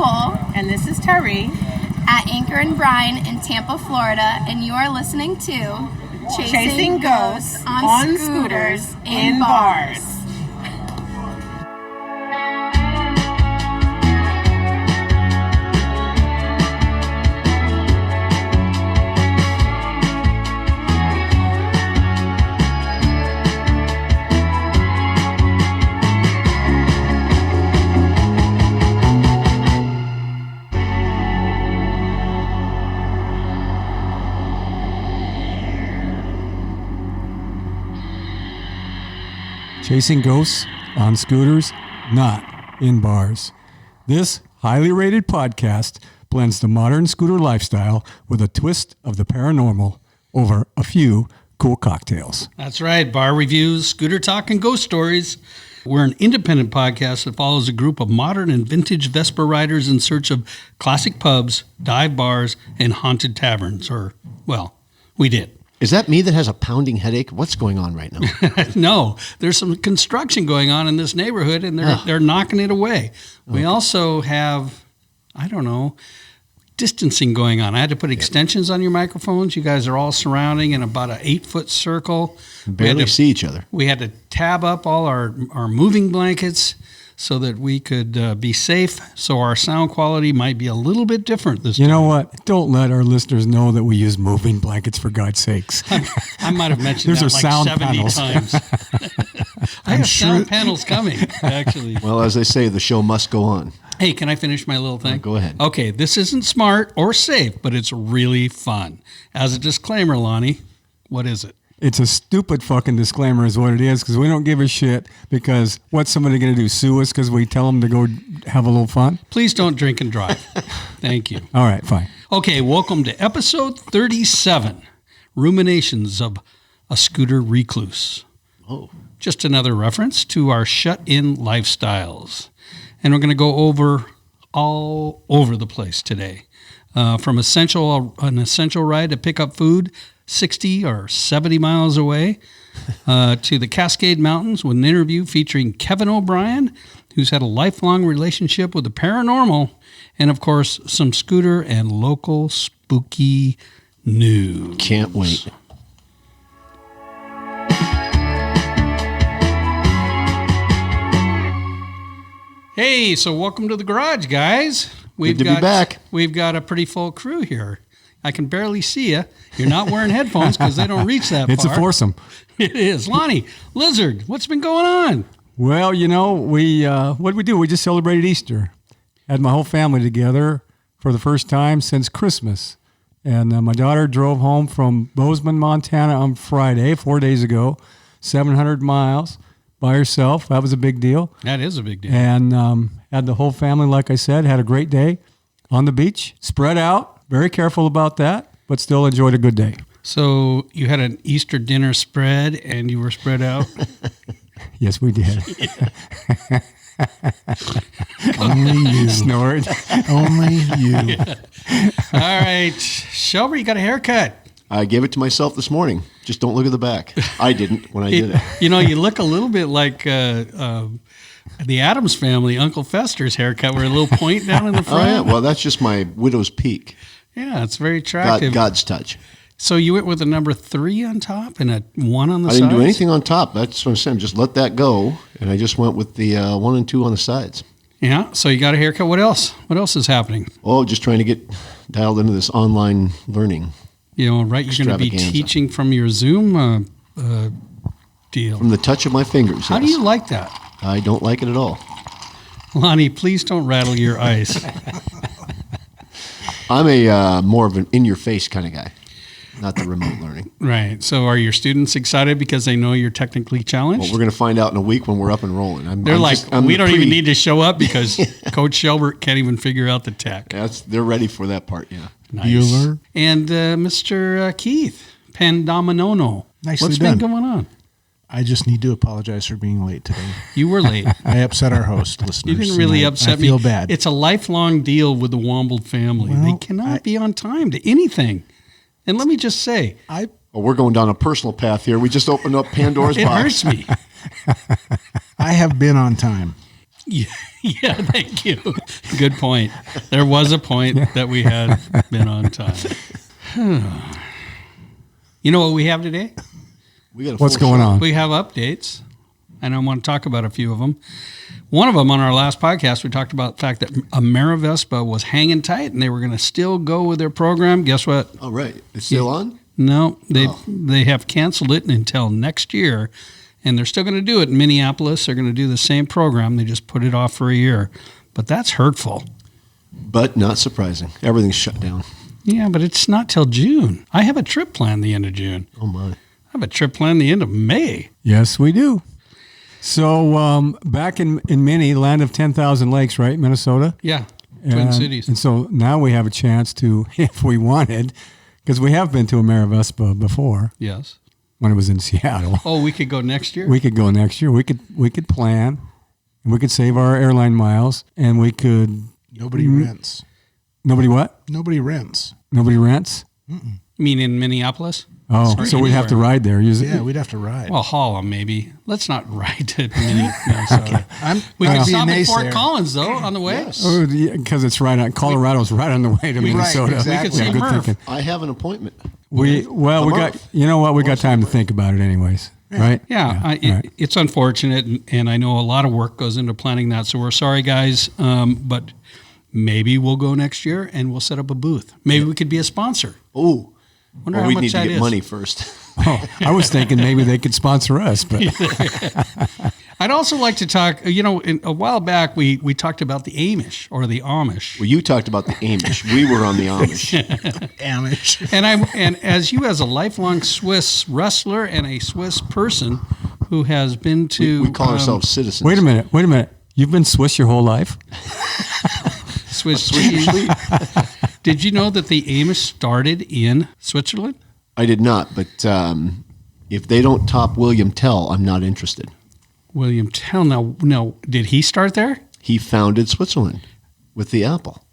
Nicole. And this is Tari. At Anchor and Brine in Tampa, Florida. And you are listening to Chasing Ghosts on Scooters in Bars. Chasing ghosts on scooters, not in bars. This highly rated podcast blends the modern scooter lifestyle with a twist of the paranormal over a few cool cocktails. That's right. Bar reviews, scooter talk, and ghost stories. We're an independent podcast that follows a group of modern and vintage Vespa riders in search of classic pubs, dive bars, and haunted taverns. Or, well, we did. Is that me that has a pounding headache? What's going on right now? No, there's some construction going on in this neighborhood, and they're knocking it away. We also have, distancing going on. I had to put extensions on your microphones. You guys are all surrounding in about an 8-foot circle. Barely see each other. We had to tab up all our moving blankets so that we could be safe. So our sound quality might be a little bit different this time. You know what? Don't let our listeners know that we use moving blankets, for God's sakes. I might have mentioned that like sound 70 panels. times. I have sound panels coming, actually. Well, as they say, the show must go on. Hey, can I finish my little thing? Go ahead. Okay, this isn't smart or safe, but it's really fun. As a disclaimer, Lonnie, what is it? It's a stupid fucking disclaimer is what it is, because we don't give a shit, because what's somebody going to do, sue us because we tell them to go have a little fun? Please don't drink and drive. Thank you. All right, fine. Okay, welcome to episode 37, Ruminations of a Scooter Recluse. Oh. Just another reference to our shut-in lifestyles. And we're going to go over all over the place today. From an essential ride to pick up food 60 or 70 miles away, to the Cascade Mountains with an interview featuring Kevin O'Brien, who's had a lifelong relationship with the paranormal, and of course, some scooter and local spooky news. Can't wait. Hey, so welcome to the garage, guys. Good to be back. We've got a pretty full crew here. I can barely see you. You're not wearing headphones because they don't reach that It's far. a foursome. It is. Lonnie, Lizard, what's been going on? Well, we what did we do? We just celebrated Easter. Had my whole family together for the first time since Christmas. And my daughter drove home from Bozeman, Montana on Friday, 4 days ago, 700 miles by herself. That was a big deal. That is a big deal. And had the whole family, like I said, had a great day on the beach, spread out, very careful about that, but still enjoyed a good day. So you had an Easter dinner spread and you were spread out? Yes, we did. Only you. Snored. Only you. Yeah. All right. Shelby, you got a haircut. I gave it to myself this morning. Just don't look at the back. I didn't when I did it. You look a little bit like the Addams Family, Uncle Fester's haircut, with a little point down in the front. Oh, yeah. Well, that's just my widow's peak. Yeah, it's very attractive. God's touch. So you went with a number 3 on top and a 1 on the sides? I didn't do anything on top. That's what I'm saying. Just let that go. And I just went with the 1 and 2 on the sides. Yeah. So you got a haircut. What else? What else is happening? Oh, just trying to get dialed into this online learning. Right? You're going to be teaching from your Zoom deal. From the touch of my fingers. How do you like that? I don't like it at all. Lonnie, please don't rattle your ice. I'm a more of an in-your-face kind of guy, not the remote learning. Right. So are your students excited because they know you're technically challenged? Well, we're going to find out in a week when we're up and rolling. We don't even need to show up because Coach Shelbert can't even figure out the tech. They're ready for that part, yeah. Nice. Bueller. And Mr. Keith Pandominono. Nicely What's done. been going on? I just need to apologize for being late today. You were late. I upset our host, listeners. You didn't really upset me. I feel bad. It's a lifelong deal with the Womble family. Well, they cannot be on time to anything. And let me just say, Well, we're going down a personal path here. We just opened up Pandora's it box. hurts me. I have been on time. Yeah, thank you. Good point. There was a point that we had been on time. You know what we have today? We got a What's full going show. on? We have updates, and I want to talk about a few of them. One of them on our last podcast, we talked about the fact that Vespa was hanging tight and they were going to still go with their program. Guess what? Oh, right. It's still on? No, they have canceled it until next year, and they're still going to do it in Minneapolis. They're going to do the same program. They just put it off for a year. But that's hurtful. But not surprising. Everything's shut down. Yeah, but it's not till June. I have a trip planned the end of June. Oh, my. I have a trip planned the end of May. Yes, we do. So back in Minnie, land of 10,000 lakes, right, Minnesota? Yeah, Twin Cities. And so now we have a chance to, if we wanted, because we have been to Vespa before Yes. when it was in Seattle. Oh, we could go next year? We could go next year. We could plan, and we could save our airline miles, and we could. Nobody rents. Nobody what? Nobody rents. Nobody rents. You mean in Minneapolis? Oh, Or so we'd have to anywhere. ride there. Yeah, we'd have to ride. Well, Holland maybe. Let's not ride to Minnesota. We I'll could be stop a at Fort naysayer. Collins, though, on the way. Yes. Because it's right on. Colorado's right on the way to Minnesota. exactly. We could see good Murph. thinking. I have an appointment. We got. You know what? We got time to think about it, anyways. Right? Yeah, right. it's unfortunate, and I know a lot of work goes into planning that, so we're sorry, guys, but maybe we'll go next year, and we'll set up a booth. Maybe we could be a sponsor. Oh, Wonder well, how we much need to that get is. money first. Oh, I was thinking maybe they could sponsor us, but I'd also like to talk, a while back we talked about the Amish, or the Amish. Well, you talked about the Amish. We were on the Amish. Amish. And as you, as a lifelong Swiss wrestler and a Swiss person who has been to We call ourselves citizens. wait a minute. You've been Swiss your whole life? Swiss cheese, did you know that the Amish started in Switzerland? I did not, but if they don't top William Tell, I'm not interested. William Tell. Now, did he start there? He founded Switzerland with the apple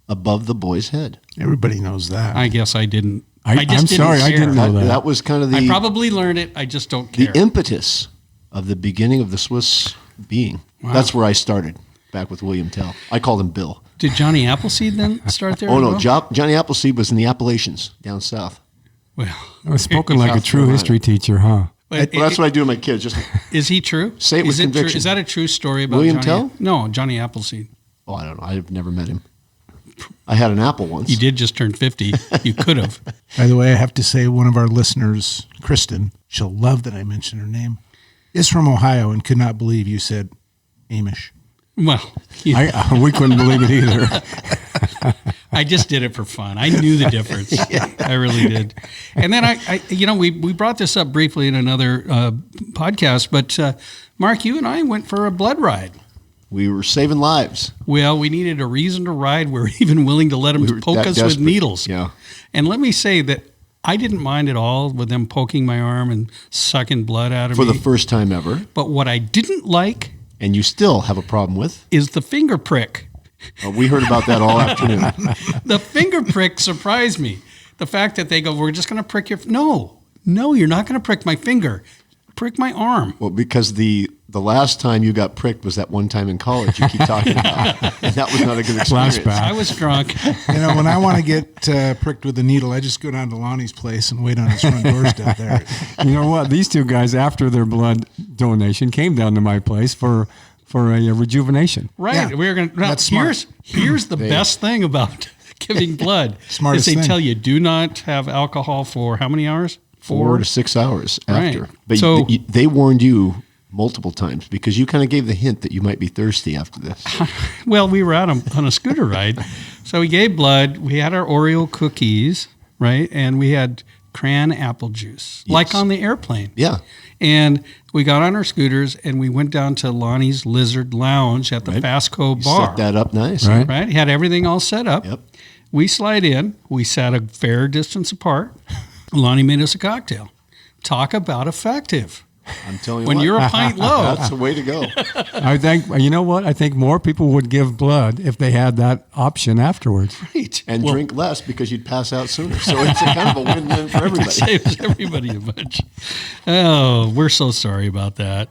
above the boy's head. Everybody knows that. I guess I didn't. I'm just sorry, I care. didn't know that. That was kind of I the probably learned it. I just don't care. impetus of the beginning of the Swiss being. Wow. That's where I started, back with William Tell. I called him Bill. Did Johnny Appleseed then start there? Oh, as no, well? Johnny Appleseed was in the Appalachians down south. Well, I was spoken like a South true Carolina. history teacher, huh? Well, that's what I do to my kids. Just, is he true? Say it with is conviction. True? Is that a true story about William Johnny? Tell? No, Johnny Appleseed. oh, I don't know. I've never met him. I had an apple once. You did just turn 50. You could have. By the way, I have to say one of our listeners, Kristen, she'll love that I mentioned her name, is from Ohio and could not believe you said Amish. Well, We couldn't believe it either. I just did it for fun. I knew the difference. I really did. And then we brought this up briefly in another podcast, but Mark, you and I went for a blood ride. We were saving lives. Well, we needed a reason to ride. We were even willing to let them We were poke that us with desperate. needles. Yeah. And let me say that I didn't mind at all with them poking my arm and sucking blood out of For me. the first time ever. But what I didn't like And you still have a problem with. is the finger prick. We heard about that all afternoon. The finger prick surprised me. The fact that they go, we're just going to prick your... No, you're not going to prick my finger. Prick my arm. Well, because the last time you got pricked was that one time in college you keep talking about. And that was not a good experience. Flashback. I was drunk. You know, when I want to get pricked with a needle, I just go down to Lonnie's place and wait on his front doorstep there. You know what? These two guys, after their blood donation, came down to my place for a rejuvenation. Right. Yeah, We're going that's to... smart. Here's the best thing about giving blood. Smartest is they thing. tell you do not have alcohol for how many hours? 4 to 6 hours after. Right. But So- they warned you multiple times because you kind of gave the hint that you might be thirsty after this. Well, we were out on a scooter ride. So we gave blood. We had our Oreo cookies, right? And we had cran apple juice, like on the airplane. Yeah. And we got on our scooters and we went down to Lonnie's Lizard Lounge at the Right. Fastco You bar. set that up nice. Right. Right? Had everything all set up. Yep. We slide in. We sat a fair distance apart. Lonnie made us a cocktail. Talk about effective. I'm telling you When what, you're a pint low. that's the way to go. I think, you know what? I think more people would give blood if they had that option afterwards. Right. And Well, drink less because you'd pass out sooner. So it's a kind of a win-win for everybody. saves everybody a bunch. Oh, we're so sorry about that.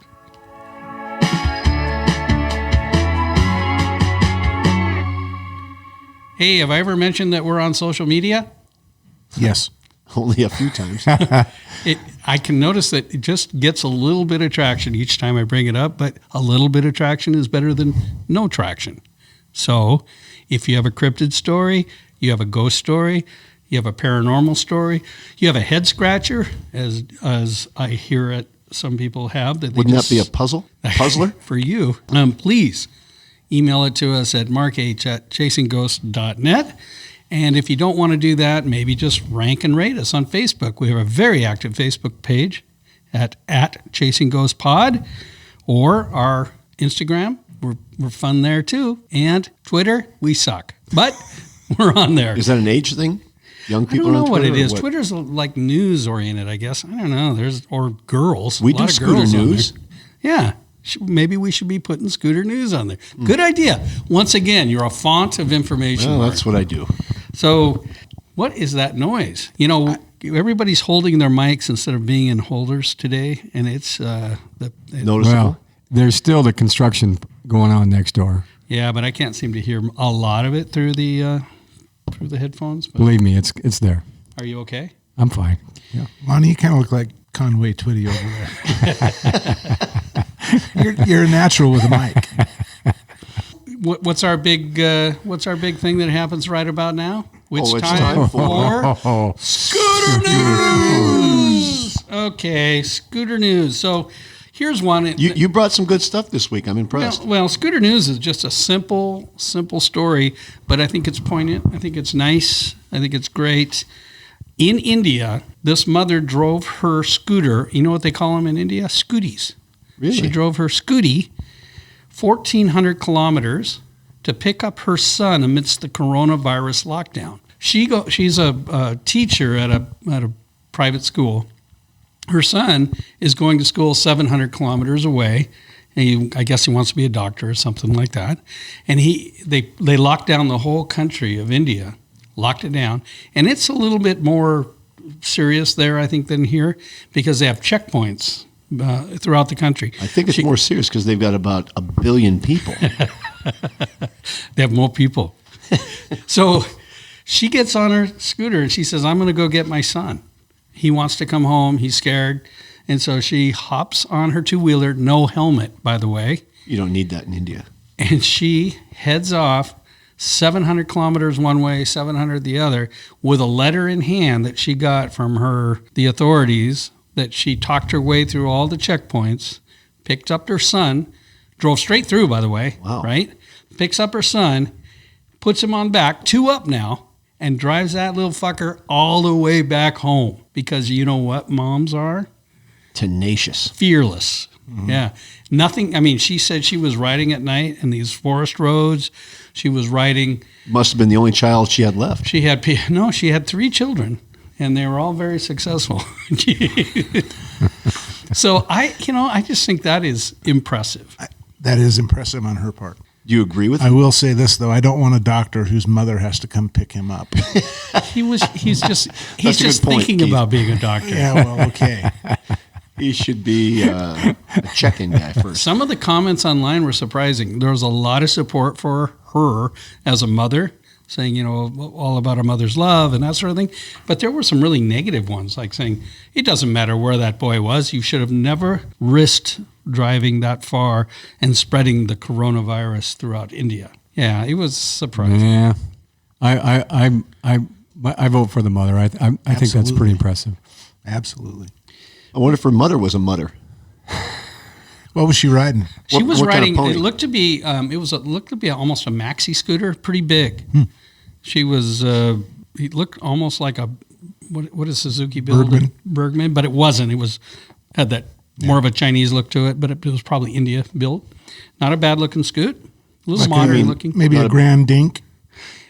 Hey, have I ever mentioned that we're on social media? Yes. Only a few times. I can notice that it just gets a little bit of traction each time I bring it up, but a little bit of traction is better than no traction. So if you have a cryptid story, you have a ghost story, you have a paranormal story, you have a head scratcher, as I hear it, some people have. Wouldn't that be a puzzler? For you, please email it to us at markh@chasingghosts.net. And if you don't want to do that, maybe just rank and rate us on Facebook. We have a very active Facebook page at Chasing Ghosts Pod, or our Instagram. We're fun there too. And Twitter, we suck, but we're on there. Is that an age thing? Young people I don't know on what Twitter, it is. or what? Twitter's like news oriented, I guess. I don't know. Or girls. We A do lot of scooter girls on news. there. Yeah. Maybe we should be putting scooter news on there. Good idea. Once again, you're a font of information. Well, Mark. that's what I do. So, what is that noise? You know, everybody's holding their mics instead of being in holders today, and it's Noticeable. Well, there's still the construction going on next door. yeah, but I can't seem to hear a lot of it through the headphones. But Believe me, it's there. are you okay? I'm fine. Yeah. Lonnie, you kind of look like Conway Twitty over there. you're a natural with a mic. What's our big thing that happens right about now? It's it's time time for Scooter News. Okay, Scooter News. So here's one. You brought some good stuff this week. I'm impressed. Well, Scooter News is just a simple story, but I think it's poignant. I think it's nice. I think it's great. In India, this mother drove her scooter. You know what they call them in India? Scooties. Really? She drove her scooty 1,400 kilometers to pick up her son amidst the coronavirus lockdown. She's a teacher at a private school. Her son is going to school 700 kilometers away. And I guess he wants to be a doctor or something like that. And they locked down the whole country of India, locked it down. And it's a little bit more serious there, I think, than here, because they have checkpoints throughout the country. I think it's more serious because they've got about 1 billion people. They have more people. So she gets on her scooter and she says, I'm going to go get my son. He wants to come home. He's scared. And so she hops on her two-wheeler, no helmet, by the way. You don't need that in India. And she heads off 700 kilometers one way, 700 the other, with a letter in hand that she got from the authorities, that she talked her way through all the checkpoints, picked up her son, drove straight through, by the way, Wow. right? Picks up her son, puts him on back, 2 up now, and drives that little fucker all the way back home. Because you know what moms are? Tenacious. Fearless. Yeah. Nothing. I mean, she said she was riding at night in these forest roads. She was riding. Must have been the only child she had left. She had 3 children, and they were all very successful. So I just think that is impressive. That is impressive on her part. Do you agree with I him? will say this though, I don't want a doctor whose mother has to come pick him up. He's just That's a good point, thinking Keith. about being a doctor. Yeah, well, okay. He should be a check-in guy first. Some of the comments online were surprising. There was a lot of support for her as a mother, saying, all about a mother's love and that sort of thing. But there were some really negative ones, like saying, it doesn't matter where that boy was. You should have never risked driving that far and spreading the coronavirus throughout India. Yeah, it was surprising. Yeah. I vote for the mother. I think that's Absolutely. pretty impressive. Absolutely. I wonder if her mother was a mudder. What was she riding? She was what kind of riding. pony? It looked to be. Almost a maxi scooter, pretty big. She was. It looked almost like a. What is Suzuki build? Bergman, but it wasn't. It had that more of a Chinese look to it, but it was probably India built. Not a bad looking scoot. A little modern looking. Maybe a Grand Dink,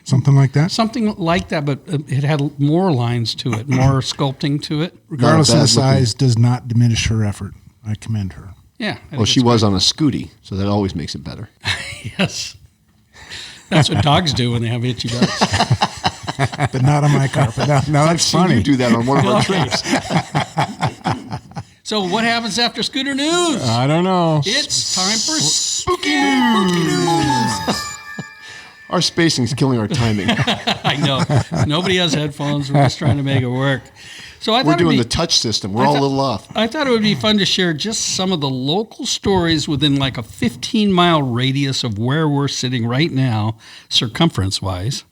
something like that. Something like that, but it had more lines to it, more sculpting to it. Regardless of bad the size, does not diminish her effort. I commend her. Yeah. I Well, think she it's was on a scooty, so that always makes it better. great. Yes. That's what dogs do when they have itchy butts. But not on my carpet. No, that's Seen funny. you do that on one of our Okay. trips. So what happens after Scooter News? I don't know. It's time for Spooky News. Our spacing's killing our timing. I know. Nobody has headphones. We're just trying to make it work. So I We're thought doing the touch system. We're all a little off. I thought it would be fun to share just some of the local stories within like a 15-mile radius of where we're sitting right now, circumference-wise,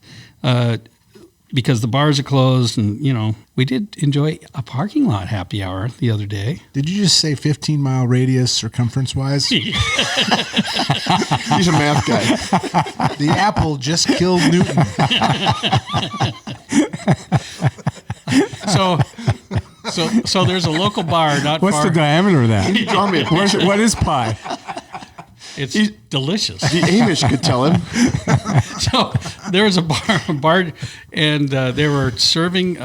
because the bars are closed, and we did enjoy a parking lot happy hour the other day. Did you just say 15-mile radius circumference-wise? He's a math guy. The apple just killed Newton. So there's a local bar not What's far. the diameter of that? Can you draw me a picture? What is pi? It's delicious. The Amish could tell him. So there was a bar, and they were serving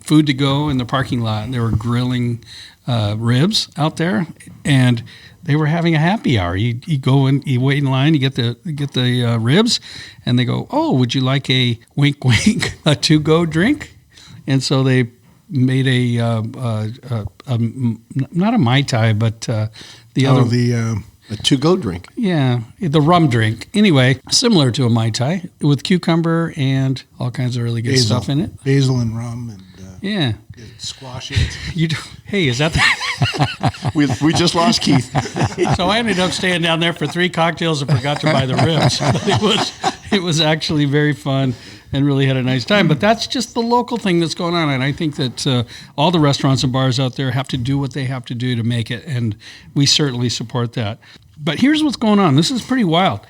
food to go in the parking lot. And they were grilling ribs out there, and they were having a happy hour. You go in, you wait in line, you get the ribs, and they go, "Oh, would you like a wink wink a to-go drink?" And so they made not a Mai Tai, but the other. A to-go drink. Yeah, the rum drink. Anyway, similar to a Mai Tai with cucumber and all kinds of really good stuff in it. Basil and rum and Yeah. squash it. Hey, is that We just lost Keith. So I ended up staying down there for 3 cocktails and forgot to buy the ribs. But it was actually very fun and really had a nice time. But that's just the local thing that's going on. And I think that all the restaurants and bars out there have to do what they have to do to make it. And we certainly support that. But here's what's going on. This is pretty wild.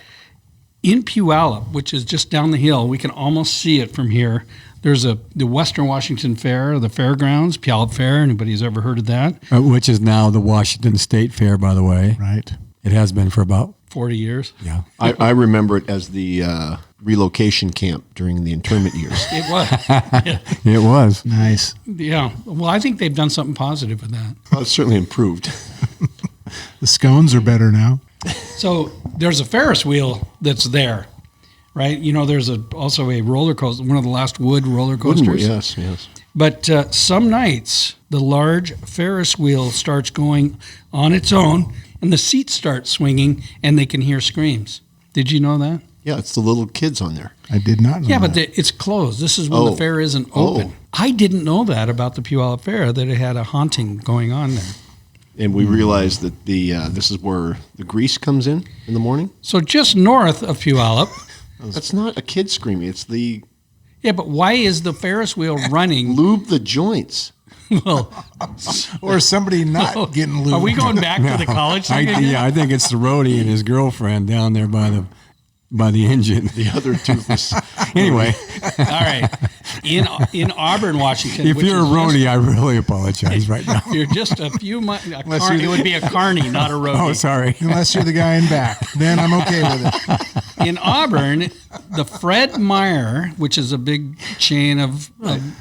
In Puyallup, which is just down the hill, we can almost see it from here. There's the Western Washington Fair, the fairgrounds, Puyallup Fair. Anybody's ever heard of that? Which is now the Washington State Fair, by the way. Right. It has been for about 40 years. Yeah. I remember it as the relocation camp during the internment years. It was. It was. Nice. Yeah. Well, I think they've done something positive with that. Well, it's certainly improved. The scones are better now. So there's a Ferris wheel that's there, right? There's also a roller coaster, one of the last wood roller coasters. Yes. But some nights, the large Ferris wheel starts going on its own, and the seats start swinging, and they can hear screams. Did you know that? Yeah, it's the little kids on there. I did not know Yeah, that. but it's closed. This is when the fair isn't open. I didn't know that about the Puyallup Fair, that it had a haunting going on there. And we realized that this is where the grease comes in the morning. So just north of Puyallup. That's not a kid screaming. It's the Yeah, but why is the Ferris wheel running? lube the joints. Well, or somebody not getting lubed. are we going back to the college thing again? I think it's the roadie and his girlfriend down there by the engine. The other toothless. Anyway, All right. In Auburn, Washington. if which you're a is roadie, I really apologize right now. you're just a few miles. you're It would be a carny, not a roadie. Oh, sorry. Unless you're the guy in back. Then I'm okay with it. In Auburn, the Fred Meyer, which is a big chain of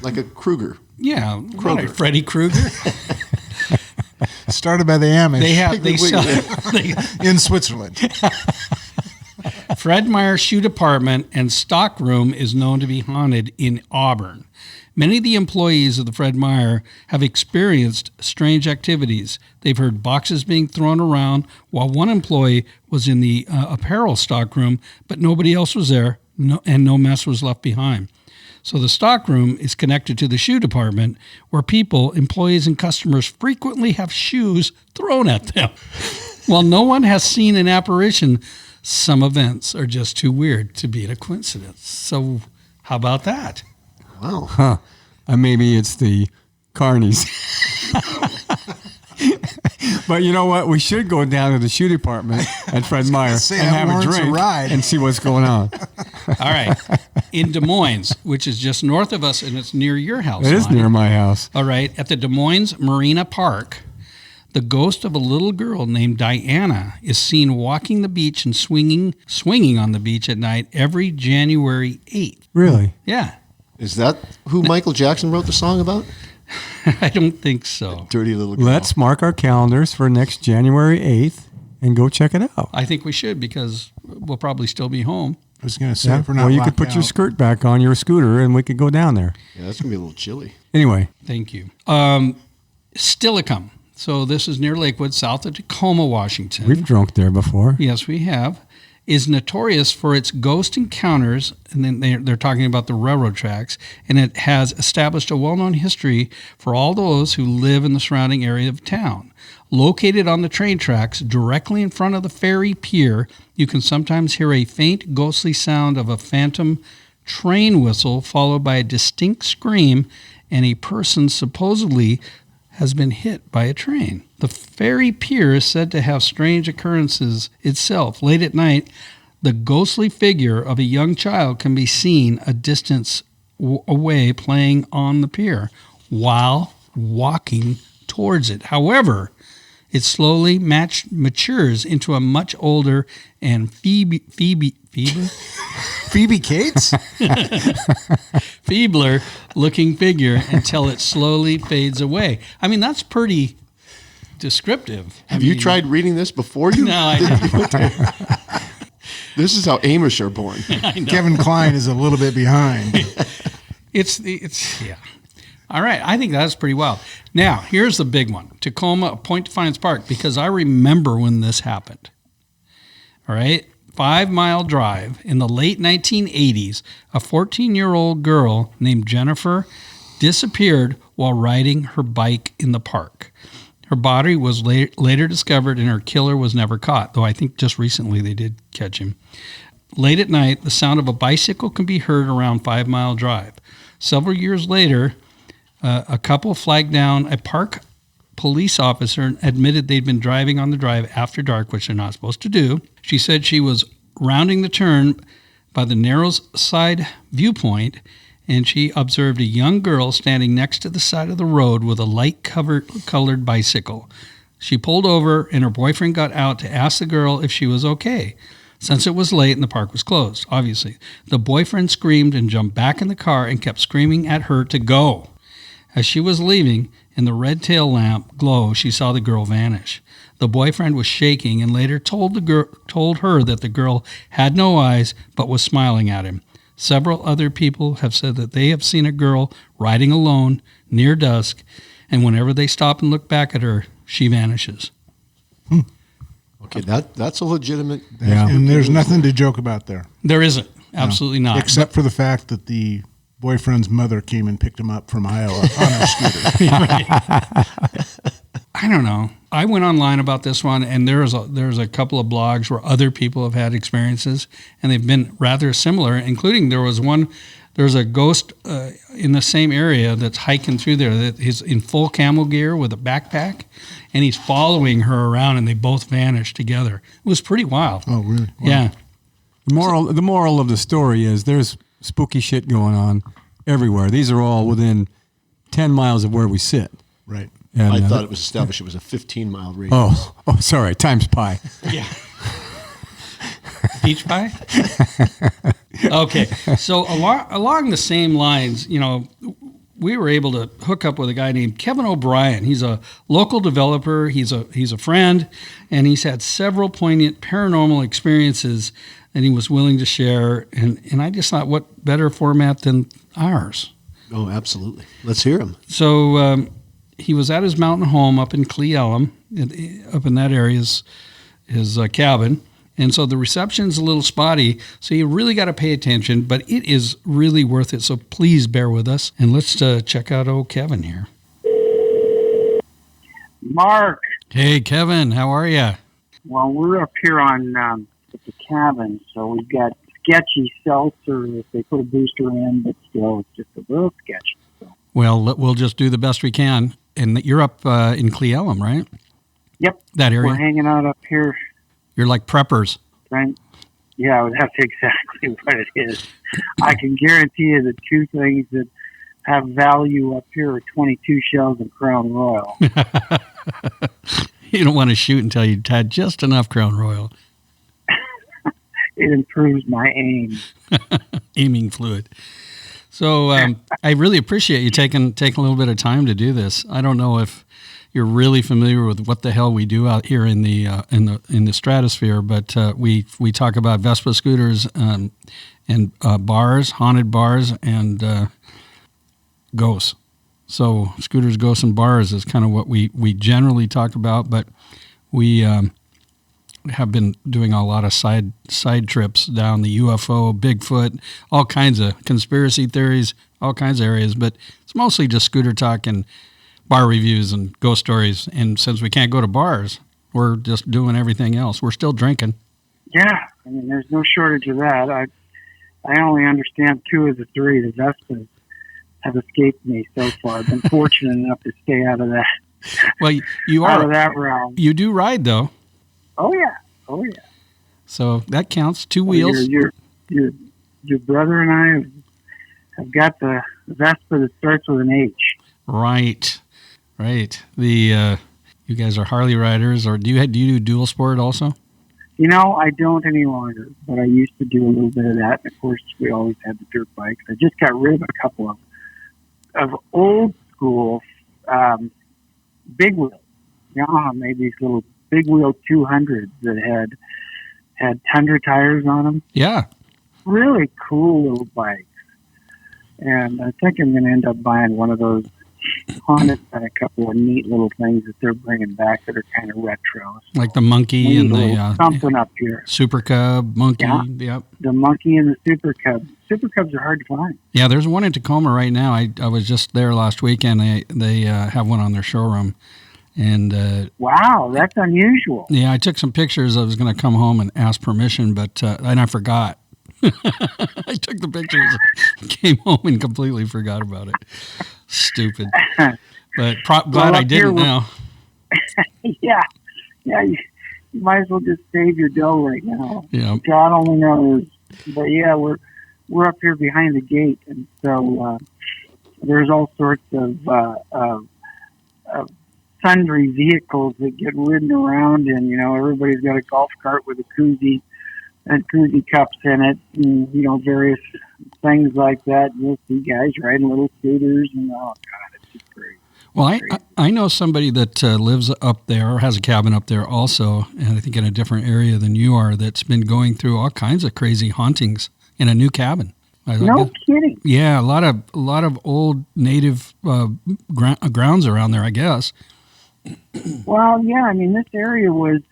Like a Kruger. Kroger. Freddy Krueger. Started by the Amish They sell in Switzerland. Fred Meyer Shoe Department and stock room is known to be haunted in Auburn. Many of the employees of the Fred Meyer have experienced strange activities. They've heard boxes being thrown around, while one employee was in the apparel stock room, but nobody else was there, and no mess was left behind. So the stock room is connected to the shoe department, where people, employees, and customers frequently have shoes thrown at them. While no one has seen an apparition, some events are just too weird to be a coincidence. So how about that? Wow. Huh. Maybe it's the carnies. But you know what? We should go down to the shoe department at Fred Meyer say and that have a warrants a drink ride. and see what's going on. All right. In Des Moines, which is just north of us, and it's near your house. It is Lonnie. near my house. All right. At the Des Moines Marina Park, the ghost of a little girl named Diana is seen walking the beach and swinging on the beach at night every January 8th. Really? Yeah. Is that who Michael Jackson wrote the song about? I don't think so. Dirty little girl. Let's mark our calendars for next January 8th and go check it out. I think we should, because we'll probably still be home. I was going to say, if we're not Well, you locked could put your out. skirt back on your scooter and we could go down there. Yeah, that's going to be a little chilly. Anyway, Thank you. Stillicum. So this is near Lakewood, south of Tacoma, Washington. we've drunk there before. Yes, we have. is notorious for its ghost encounters, and then they're talking about the railroad tracks, and it has established a well-known history for all those who live in the surrounding area of town. Located on the train tracks directly in front of the ferry pier, you can sometimes hear a faint ghostly sound of a phantom train whistle followed by a distinct scream, and a person supposedly has been hit by a train. The ferry pier is said to have strange occurrences itself. Late at night, the ghostly figure of a young child can be seen a distance away playing on the pier while walking towards it. However, it slowly matures into a much older and Phoebe Cates? feebler looking figure until it slowly fades away. I mean, that's pretty descriptive. Have you tried reading this before you? No, I didn't. This is how Amish are born. Kevin Klein is a little bit behind. It's yeah. All right, I think that's pretty wild. Now, here's the big one. Tacoma Point Defiance Park, because I remember when this happened. All right, 5-mile drive in the late 1980s, a 14-year-old girl named Jennifer disappeared while riding her bike in the park. Her body was later discovered and her killer was never caught, though I think just recently they did catch him. Late at night, the sound of a bicycle can be heard around 5 Mile Drive. Several years later, a couple flagged down a park police officer and admitted they'd been driving on the drive after dark, which they're not supposed to do. She said she was rounding the turn by the narrow side viewpoint, and she observed a young girl standing next to the side of the road with a light-colored bicycle. She pulled over, and her boyfriend got out to ask the girl if she was okay, since it was late and the park was closed, obviously. The boyfriend screamed and jumped back in the car and kept screaming at her to go. As she was leaving, in the red tail lamp glow, she saw the girl vanish. The boyfriend was shaking and later told her that the girl had no eyes but was smiling at him. Several other people have said that they have seen a girl riding alone near dusk, and whenever they stop and look back at her, she vanishes. Okay, that's a legitimate. Yeah. And there's nothing to joke about there. There isn't. Absolutely not. Except for the fact that the boyfriend's mother came and picked him up from Iowa on her scooter. I don't know. I went online about this one, and there's a couple of blogs where other people have had experiences, and they've been rather similar, including there's a ghost in the same area that's hiking through there that is in full camel gear with a backpack, and he's following her around, and they both vanished together. It was pretty wild. Oh, really? Wow. Yeah. The moral of the story is there's spooky shit going on everywhere. These are all within 10 miles of where we sit. Right. And, I thought it was established it was a 15-mile radius. Oh, sorry. Times pi. Yeah. Peach pie? Okay. So along the same lines, we were able to hook up with a guy named Kevin O'Brien. He's a local developer. He's a friend, and he's had several poignant paranormal experiences that he was willing to share. And I just thought, what better format than ours? Oh, absolutely. Let's hear him. So he was at his mountain home up in Cle Elum, up in that area, his cabin. And so the reception's a little spotty, so you really got to pay attention, but it is really worth it. So please bear with us, and let's check out old Kevin here. Mark, Hey, Kevin, how are you? well, we're up here on at the cabin, so we've got sketchy seltzer if they put a booster in, but still, it's just a little sketchy. So. Well, we'll just do the best we can. And you're up in Cle Elum, right? Yep, That area? we're hanging out up here. You're like preppers. Trying, yeah, that's exactly what it is. I can guarantee you the two things that have value up here are 22 shells and Crown Royal. You don't want to shoot until you've had just enough Crown Royal. It improves my aim. Aiming fluid. So I really appreciate you taking a little bit of time to do this. I don't know if you're really familiar with what the hell we do out here in the stratosphere, but we talk about Vespa scooters and bars, haunted bars, and ghosts. So scooters, ghosts, and bars is kind of what we generally talk about, but we have been doing a lot of side trips down the UFO, Bigfoot, all kinds of conspiracy theories, all kinds of areas. But it's mostly just scooter talk and bar reviews and ghost stories. And since we can't go to bars, we're just doing everything else. We're still drinking. Yeah, I mean, there's no shortage of that. I only understand 2 of the 3. The Vespas have escaped me so far. I've been fortunate enough to stay out of that. Well, you out are. of that realm. You do ride, though. Oh yeah. So that counts. 2 wheels. Your brother and I have got the Vespa that starts with an H. Right. The you guys are Harley riders, or do you do dual sport also? You know, I don't any longer, but I used to do a little bit of that. And of course, we always had the dirt bikes. I just got rid of a couple of old school big wheels. Yamaha made these little big wheel 200s that had Tundra tires on them. Yeah. Really cool little bikes. And I think I'm going to end up buying one of those. Honda's got a couple of neat little things that they're bringing back that are kind of retro. Like the monkey and the something up here. Super Cub, monkey. Yeah. Yep. The monkey and the Super Cub. Super Cubs are hard to find. Yeah, there's one in Tacoma right now. I was just there last weekend. They have one on their showroom. And wow, that's unusual. Yeah, I took some pictures. I was going to come home and ask permission, but and I forgot. I took the pictures, came home and completely forgot about it. Stupid. But glad I didn't now. Yeah. You might as well just save your dough right now. Yeah. God only knows. But yeah, we're up here behind the gate, and so there's all sorts of sundry vehicles that get ridden around, and everybody's got a golf cart with a koozie and koozie cups in it, and various things like that. You'll see guys riding little scooters, and oh god, it's just great. Well, I know somebody that lives up there or has a cabin up there also, and I think in a different area than you are, that's been going through all kinds of crazy hauntings in a new cabin. No kidding. Yeah, a lot of old native grounds around there, I guess. Well, yeah, I mean, this area was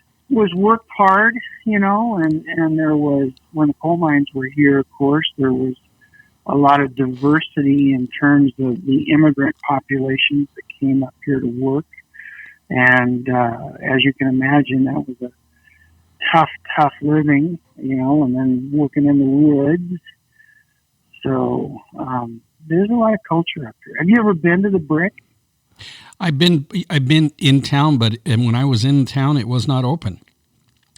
worked hard, and there was, when the coal mines were here, of course, there was a lot of diversity in terms of the immigrant populations that came up here to work. And as you can imagine, that was a tough living, and then working in the woods. So there's a lot of culture up here. Have you ever been to the Brick? I've been in town, but when I was in town, it was not open,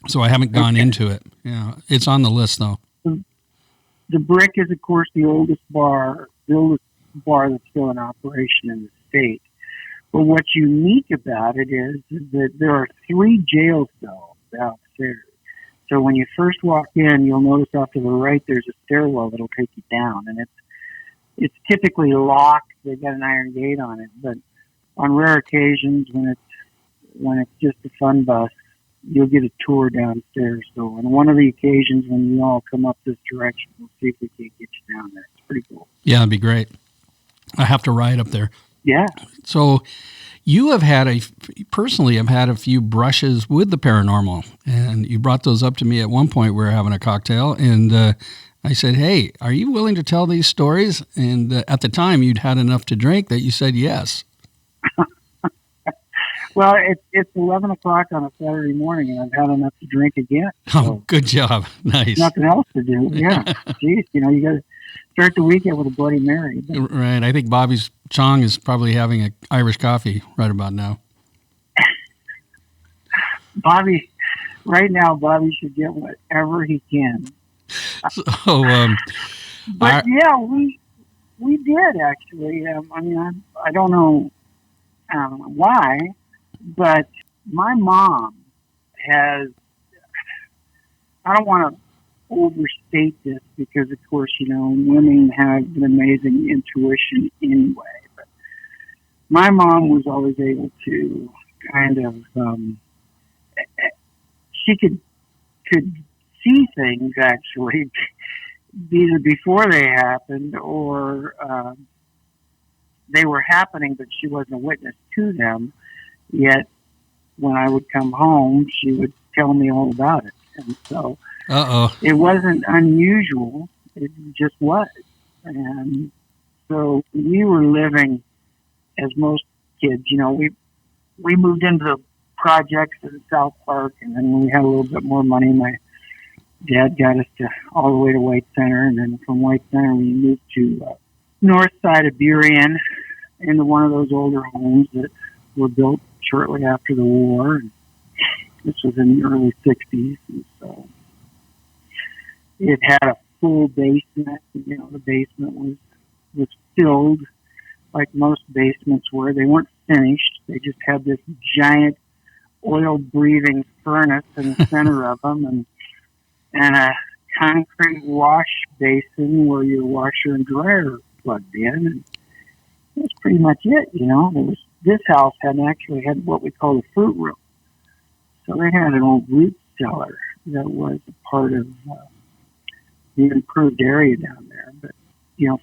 so I haven't gone into it. Yeah, it's on the list though. The Brick is, of course, the oldest bar that's still in operation in the state. But what's unique about it is that there are 3 jail cells downstairs. So when you first walk in, you'll notice off to the right there's a stairwell that'll take you down, and it's typically locked. They've got an iron gate on it, but on rare occasions when it's just a fun bus, you'll get a tour downstairs. So on one of the occasions when you all come up this direction, we'll see if we can't get you down there. It's pretty cool. Yeah, that'd be great. I have to ride up there. Yeah. So you have personally have had a few brushes with the paranormal, and you brought those up to me at one point. We were having a cocktail, and I said, hey, are you willing to tell these stories? And at the time, you'd had enough to drink that you said yes. Well, it's 11 o'clock on a Saturday morning, and I've had enough to drink again. So oh, good job. Nice. Nothing else to do. Yeah. Jeez, you got to start the weekend with a Bloody Mary. But right. I think Bobby's Chong is probably having an Irish coffee right about now. Bobby should get whatever he can. So, but yeah, we did actually. I don't know why, but my mom has. I don't want to overstate this because, of course, women have an amazing intuition anyway. But my mom was always able to kind of. She could see things actually, either before they happened or they were happening, but she wasn't a witness to them. Yet when I would come home, she would tell me all about it. And so Uh-oh. it wasn't unusual. It just was. And so we were living as most kids, we moved into the projects in South Park, and then when we had a little bit more money, my dad got us all the way to White Center, and then from White Center we moved to north side of Burien into one of those older homes that were built shortly after the war. And this was in the early 60s, and so it had a full basement. The basement was filled like most basements were. They weren't finished. They just had this giant oil-breathing furnace in the center of them, and a concrete wash basin where your washer and dryer plugged in. And that's pretty much it. This house actually had what we call a fruit room. So they had an old root cellar that was a part of the improved area down there. But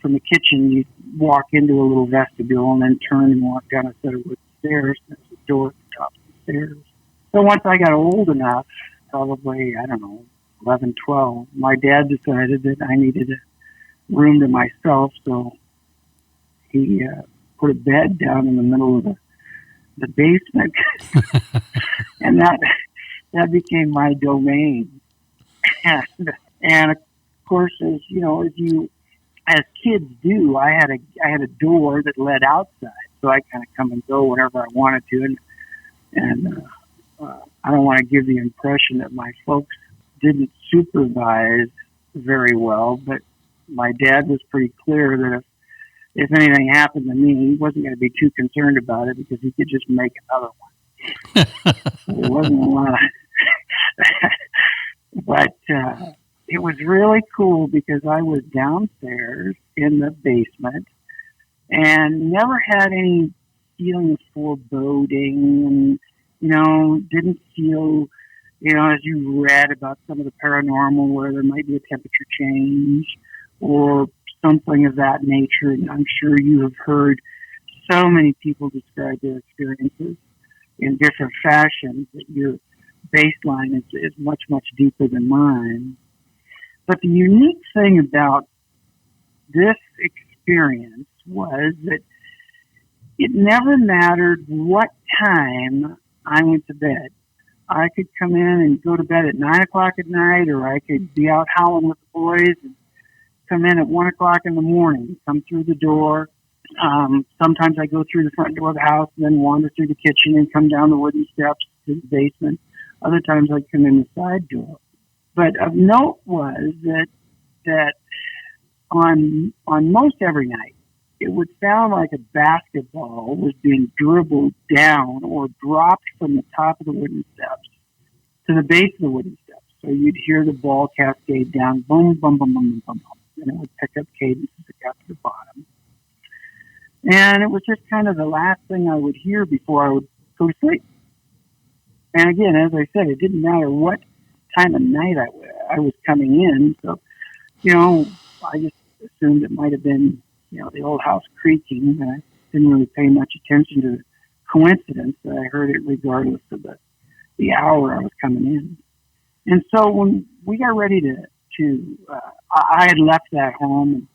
from the kitchen, you walk into a little vestibule and then turn and walk down a set of wood stairs. There's a door at the top of the stairs. So once I got old enough, probably, 11, 12, my dad decided that I needed a room to myself. So he put a bed down in the middle of the basement. And that became my domain. And of course, as kids do, I had a door that led outside, so I kind of come and go whenever I wanted to, and I don't want to give the impression that my folks didn't supervise very well, but my dad was pretty clear that if anything happened to me, he wasn't going to be too concerned about it because he could just make another one. So there wasn't a lot but it was really cool because I was downstairs in the basement and never had any feeling of foreboding, and, didn't feel, as you read about some of the paranormal where there might be a temperature change or something of that nature. And I'm sure you have heard so many people describe their experiences in different fashions that your baseline is much, much deeper than mine. But the unique thing about this experience was that it never mattered what time I went to bed. I could come in and go to bed at 9 o'clock at night, or I could be out howling with the boys and come in at 1 o'clock in the morning, come through the door. Sometimes I go through the front door of the house and then wander through the kitchen and come down the wooden steps to the basement. Other times I'd come in the side door. But of note was that on most every night, it would sound like a basketball was being dribbled down or dropped from the top of the wooden steps to the base of the wooden steps. So you'd hear the ball cascade down, boom, boom, boom, boom, boom, boom, boom, and it would pick up cadence as it got to the bottom. And it was just kind of the last thing I would hear before I would go to sleep. And again, as I said, it didn't matter what time of night I was coming in. So, I just assumed it might have been, the old house creaking. And I didn't really pay much attention to the coincidence that I heard it regardless of the hour I was coming in. And so when we got ready I had left that home and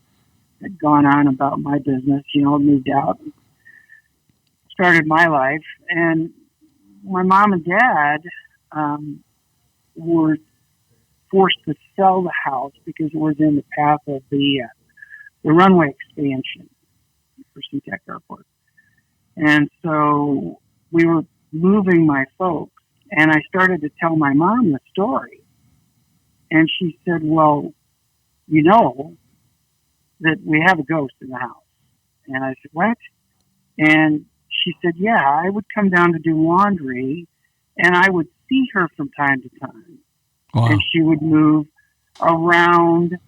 had gone on about my business, moved out and started my life. And my mom and dad were forced to sell the house because it was in the path of the runway expansion for SeaTac Airport. And so we were moving my folks, and I started to tell my mom the story. And she said, well, that we have a ghost in the house. And I said, what? And she said, yeah, I would come down to do laundry, and I would see her from time to time. Wow. And she would move around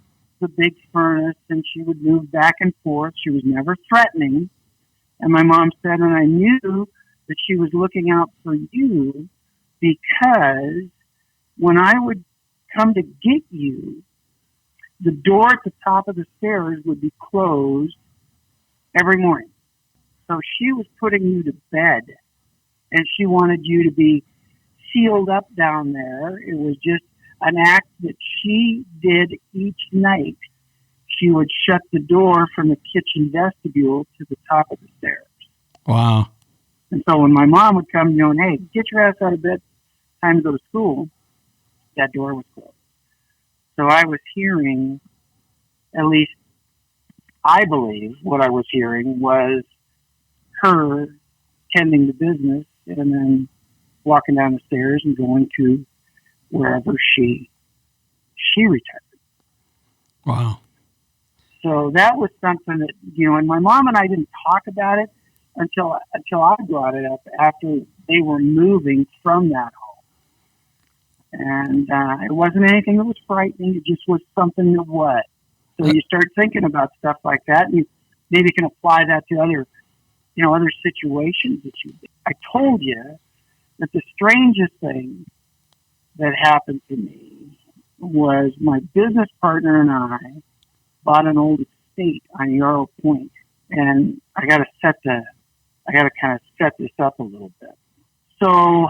the big furnace, and she would move back and forth. She was never threatening. And my mom said, and I knew that she was looking out for you because when I would come to get you, the door at the top of the stairs would be closed every morning. So she was putting you to bed and she wanted you to be sealed up down there. It was just an act that she did each night. She would shut the door from the kitchen vestibule to the top of the stairs. Wow. And so when my mom would come, hey, get your ass out of bed, time to go to school, that door was closed. So I was hearing, at least I believe what I was hearing was her tending the business and then walking down the stairs and going to wherever she retired. Wow. So that was something that, and my mom and I didn't talk about it until I brought it up after they were moving from that home. And it wasn't anything that was frightening. It just was something that was. So you start thinking about stuff like that, and you maybe can apply that to other situations that you did. I told you that the strangest thing that happened to me was my business partner and I bought an old estate on Yarrow Point, and I got to kind of set this up a little bit. So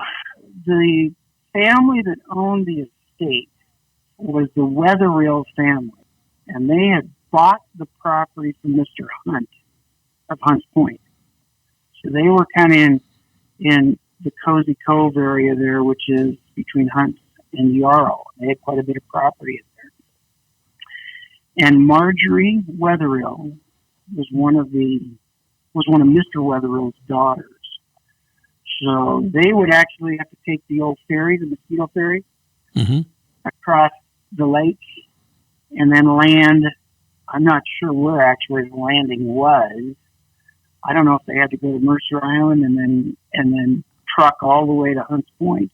the family that owned the estate was the Wetherill family, and they had bought the property from Mr. Hunt of Hunts Point. So they were kind of in the Cozy Cove area there, which is between Hunts and Yarrow. They had quite a bit of property in there. And Marjorie Wetherill was one of Mr. Wetherill's daughters. So they would actually have to take the old ferry, the mosquito ferry, across the lake and then land. I'm not sure where actually the landing was. I don't know if they had to go to Mercer Island and then truck all the way to Hunts Point,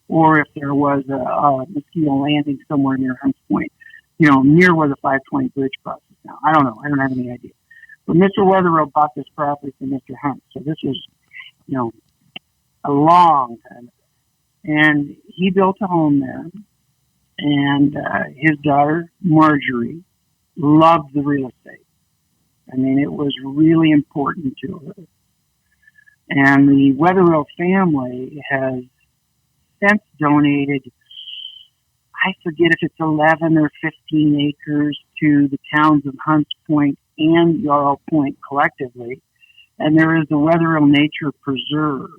or if there was a mosquito landing somewhere near Hunts Point, near where the 520 bridge crosses now. I don't know. I don't have any idea. But Mr. Wetherill bought this property from Mr. Hunt. So this was, a long time ago. And he built a home there. And his daughter, Marjorie, loved the real estate. I mean, it was really important to her. And the Wetherill family has since donated, I forget if it's 11 or 15 acres to the towns of Hunts Point and Yarrow Point collectively. And there is the Wetherill Nature Preserve.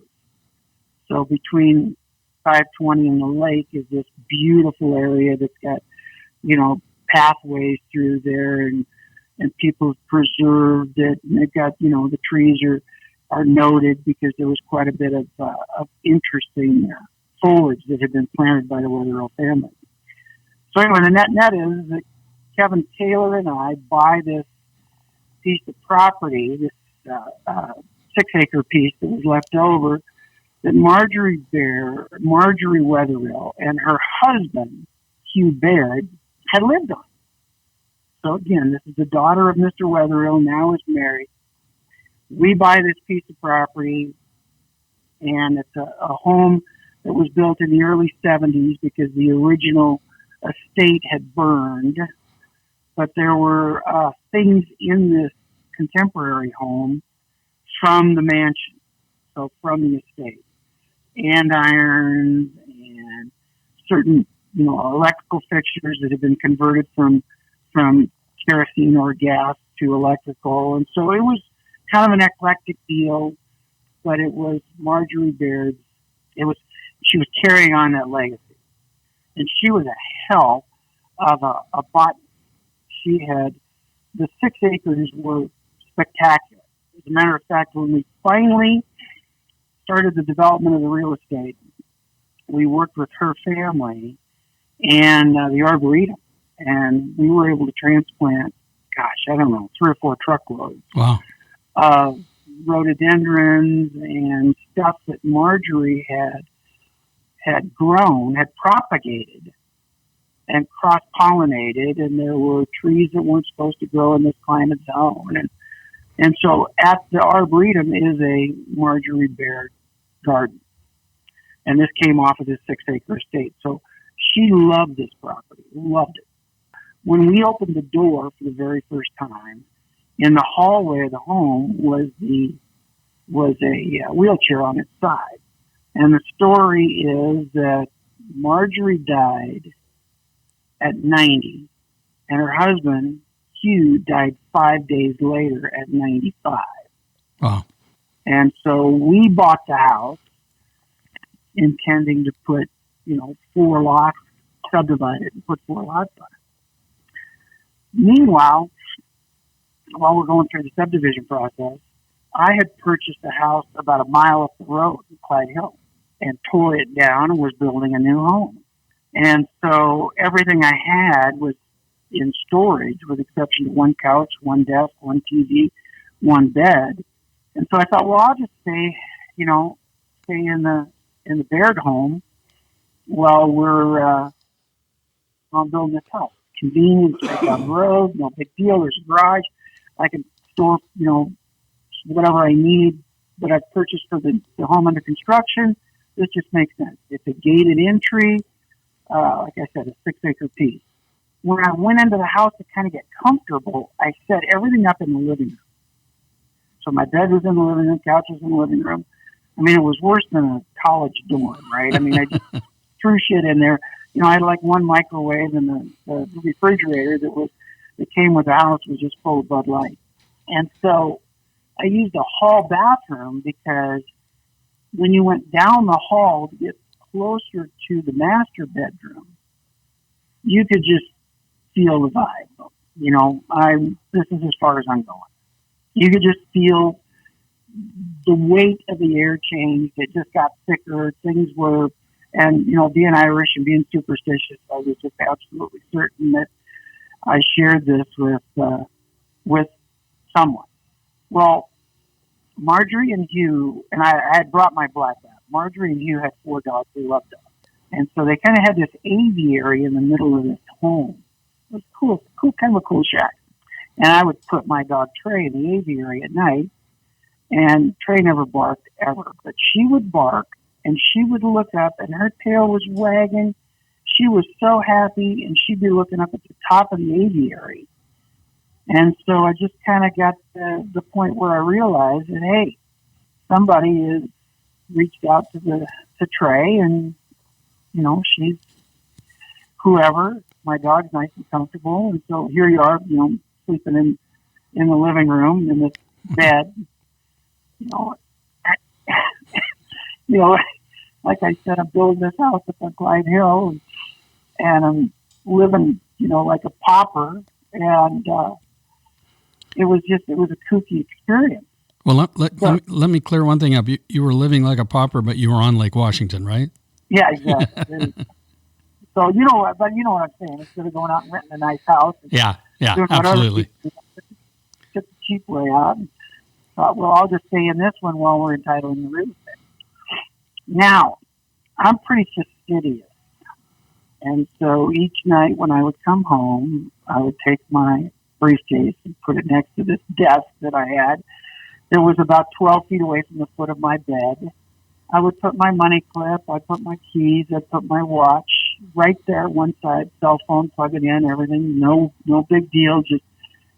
So between 520 and the lake is this beautiful area that's got, pathways through there and people have preserved it. And they've got, the trees are noted because there was quite a bit of interesting foliage that had been planted by the Wetherill family. So anyway, the net is that Kevin Taylor and I buy this piece of property, this 6-acre piece that was left over, that Marjorie Wetherill and her husband, Hugh Baird, had lived on. So again, this is the daughter of Mr. Wetherill, now is married. We buy this piece of property, and it's a home that was built in the early 70s because the original estate had burned. But there were things in this contemporary home from the mansion, so from the estate. Andirons and certain, electrical fixtures that have been converted from kerosene or gas to electrical. And so it was kind of an eclectic deal, but it was Marjorie Baird's. She was carrying on that legacy. And she was a hell of a botanist. She had, the 6 acres were spectacular. As a matter of fact, when we finally started the development of the real estate, we worked with her family and the Arboretum, and we were able to transplant, 3 or 4 truckloads. Wow. Of rhododendrons and stuff that Marjorie had grown, had propagated and cross-pollinated, and there were trees that weren't supposed to grow in this climate zone. And so at the Arboretum is a Marjorie Baird garden. And this came off of this 6-acre estate. So she loved this property, loved it. When we opened the door for the very first time, in the hallway of the home was a wheelchair on its side. And the story is that Marjorie died at 90, and her husband, Hugh, died 5 days later at 95. Wow. And so we bought the house intending to put, 4 lots, subdivide it and put 4 lots on it. Meanwhile, while we're going through the subdivision process, I had purchased a house about a mile up the road in Clyde Hill and tore it down and was building a new home. And so everything I had was in storage with the exception of 1 couch, 1 desk, 1 TV, 1 bed. And so I thought, well, I'll just stay in the Baird home while we're on building this house. Convenient, right down the road, no big deal. There's a garage. I can store, whatever I need that I've purchased for the home under construction. This just makes sense. It's a gated entry. Like I said, a 6-acre piece. When I went into the house to kind of get comfortable, I set everything up in the living room. So my bed was in the living room, couch was in the living room. I mean, it was worse than a college dorm, right? I mean, I just threw shit in there. I had like 1 microwave, and the refrigerator that came with the house was just full of Bud Light. And so I used a hall bathroom because when you went down the hall to get closer to the master bedroom, you could just feel the vibe. This is as far as I'm going. You could just feel the weight of the air change. It just got thicker. Things were, and being Irish and being superstitious, I was just absolutely certain that I shared this with someone. Well, Marjorie and Hugh, and I had brought my black lab. Marjorie and Hugh had 4 dogs. They loved dogs. And so they kind of had this aviary in the middle of this home. It was cool, kind of a cool shack. And I would put my dog Trey in the aviary at night, and Trey never barked ever. But she would bark, and she would look up, and her tail was wagging. She was so happy, and she'd be looking up at the top of the aviary. And so I just kind of got to the point where I realized that, hey, somebody has reached out to Trey, and she's whoever. My dog's nice and comfortable, and so here you are, sleeping in the living room in this bed. Like I said, I'm building this house up on Clyde Hill, and I'm living, like a pauper, and it was a kooky experience. Well, let me clear one thing up. You were living like a pauper, but you were on Lake Washington, right? Yeah, exactly. So but you know what I'm saying. Instead of going out and renting a nice house, Yeah, absolutely. Took the cheap way out, and thought, well, I'll just stay in this one while we're entitling the real estate. Now, I'm pretty fastidious, and so each night when I would come home, I would take my briefcase and put it next to this desk that I had. It was about 12 feet away from the foot of my bed. I would put my money clip, I'd put my keys, I'd put my watch right there, one side, cell phone, plug it in, everything, no big deal, just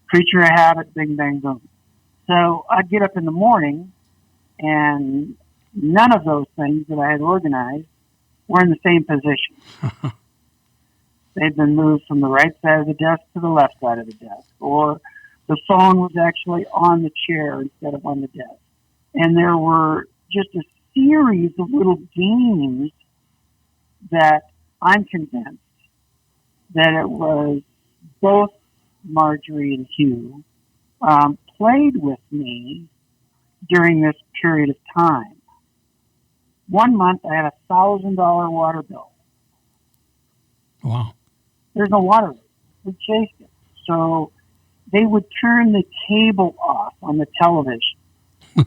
creature of habit, bing, bang, boom. So I'd get up in the morning, and none of those things that I had organized were in the same position. They'd been moved from the right side of the desk to the left side of the desk, or the phone was actually on the chair instead of on the desk. And there were just a series of little games that I'm convinced that it was both Marjorie and Hugh played with me during this period of time. One month I had a $1,000 water bill. Wow. There's no water. We chased it. So they would turn the cable off on the television.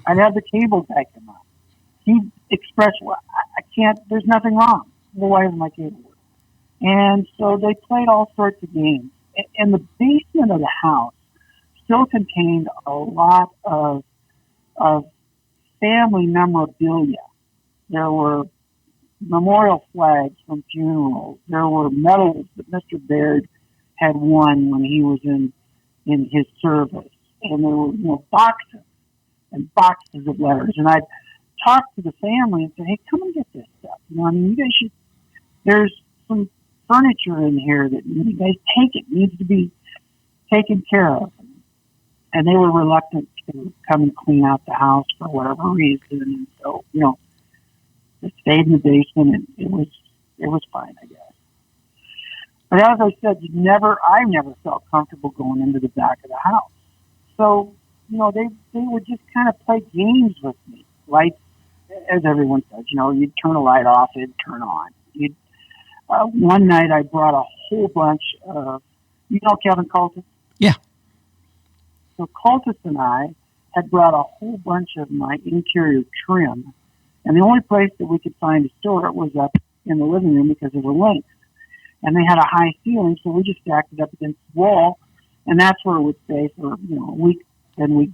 I'd have the cable guy come out. He'd express, well, I can't, there's nothing wrong. Well, why isn't my cable working? And so they played all sorts of games. And the basement of the house still contained a lot of family memorabilia. There were memorial flags from funerals. There were medals that Mr. Baird had won when he was in his service. And there were boxes and boxes of letters. And I'd talked to the family and said, hey, come and get this stuff. You know, I mean, you guys should, there's some furniture in here that you guys take it. It needs to be taken care of. And they were reluctant to come and clean out the house for whatever reason. And so, you know, it stayed in the basement, and it was fine, I guess. But as I said, I never felt comfortable going into the back of the house. So, you know, they would just kind of play games with me. Like, as everyone says, you know, you'd turn a light off, it'd turn on. One night I brought a whole bunch of, you know Kevin Cultus? Yeah. So Cultus and I had brought a whole bunch of my interior trim, and the only place that we could find to store it was up in the living room because of the length. And they had a high ceiling, so we just stacked it up against the wall, and that's where it would stay for, you know, a week. Then we'd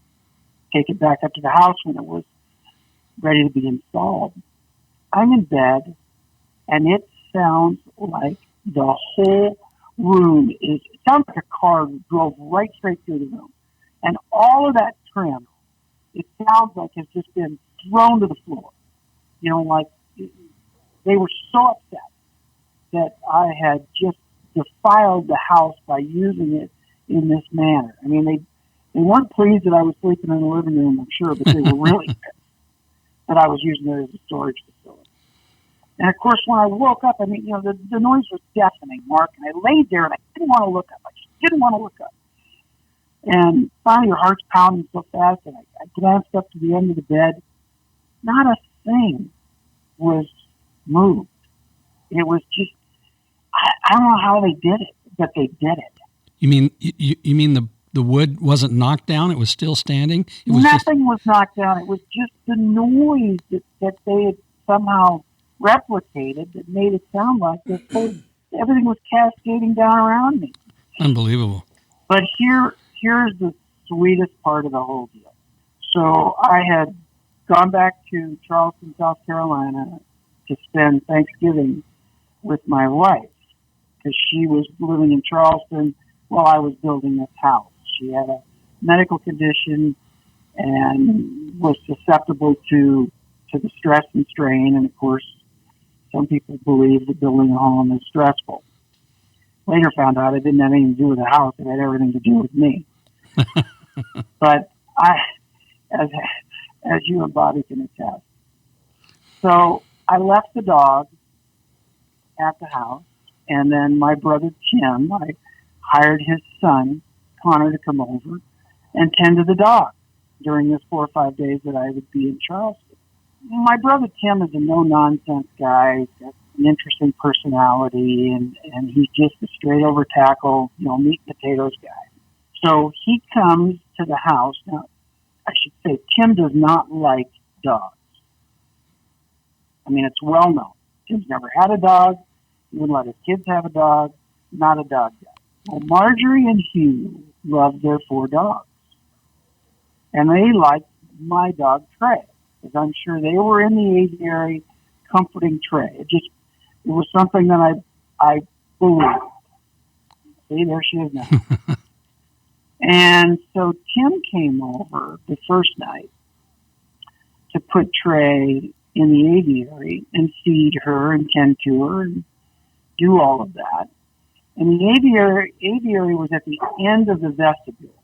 take it back up to the house when it was ready to be installed. I'm in bed, and it sounds like the whole room it sounds like a car drove right straight through the room. And all of that trim, it sounds like it's just been thrown to the floor. You know, like they were so upset that I had just defiled the house by using it in this manner. I mean, they weren't pleased that I was sleeping in the living room, I'm sure, but they were really pissed that I was using it as a storage facility. And of course, when I woke up, I mean, you know, the noise was deafening, Mark, and I laid there and I didn't want to look up. I just didn't want to look up. And finally, your heart's pounding so fast, and I glanced up to the end of the bed. Not a thing was moved. It was just, I don't know how they did it, but they did it. You mean the wood wasn't knocked down? It was still standing? Nothing was knocked down. It was just the noise that they had somehow replicated that made it sound like everything was cascading down around me. Unbelievable. But here's the sweetest part of the whole deal. So I had gone back to Charleston, South Carolina to spend Thanksgiving with my wife because she was living in Charleston while I was building this house. She had a medical condition and was susceptible to the stress and strain. And of course, some people believe that building a home is stressful. Later found out it didn't have anything to do with the house. It had everything to do with me. But as you and Bobby can attest. So I left the dog at the house, and then my brother Tim, I hired his son, Connor, to come over and tend to the dog during this 4 or 5 days that I would be in Charleston. My brother Tim is a no-nonsense guy. He's got an interesting personality, and he's just a straight-over tackle, you know, meat and potatoes guy. So he comes to the house. Now, I should say, Tim does not like dogs. I mean, it's well known. Tim's never had a dog. He wouldn't let his kids have a dog. Not a dog guy. Well, Marjorie and Hugh love their 4 dogs. And they like my dog, Trey, because I'm sure they were in the aviary comforting Trey. It was something that I believed. See, there she is now. And so Tim came over the first night to put Trey in the aviary and feed her and tend to her and do all of that. And the aviary was at the end of the vestibule.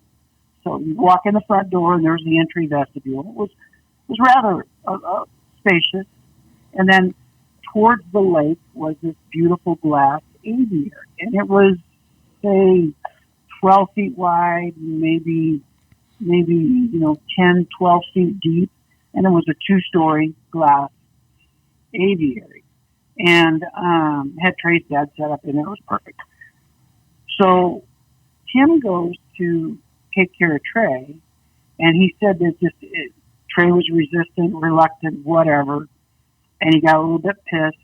So you walk in the front door and there's the entry vestibule. It was rather spacious. And then towards the lake was this beautiful glass aviary. And it was, say, 12 feet wide, maybe 10, 12 feet deep. And it was a 2-story glass aviary. And had Trey's dad set up in it. It was perfect. So Tim goes to take care of Trey, and he said that Trey was resistant, reluctant, whatever, and he got a little bit pissed,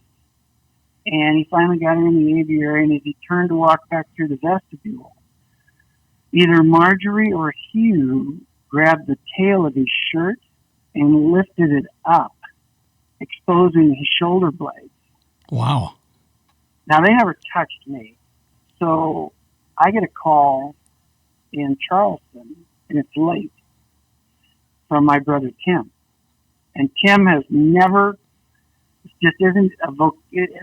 and he finally got her in the aviary, and as he turned to walk back through the vestibule, either Marjorie or Hugh grabbed the tail of his shirt and lifted it up, exposing his shoulder blades. Wow. Now, they never touched me. So I get a call in Charleston, and it's late, from my brother Tim. And Tim has never, just isn't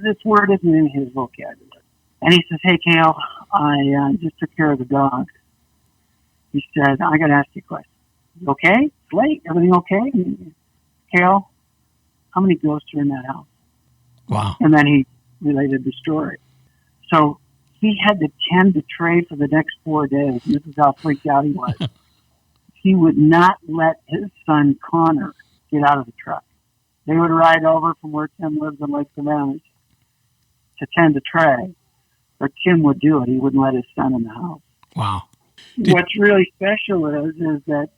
this word isn't in his vocabulary. And he says, "Hey, Kale, I just took care of the dog." He said, "I got to ask you a question. You okay? It's late. Everything okay?" "Kale, how many ghosts are in that house?" Wow. And then he related the story. So he had to tend the tray for the next 4 days. This is how freaked out he was. He would not let his son Connor get out of the truck. They would ride over from where Tim lives in Lake Savannah to tend the tray, or Tim would do it. He wouldn't let his son in the house. Wow. What's really special is that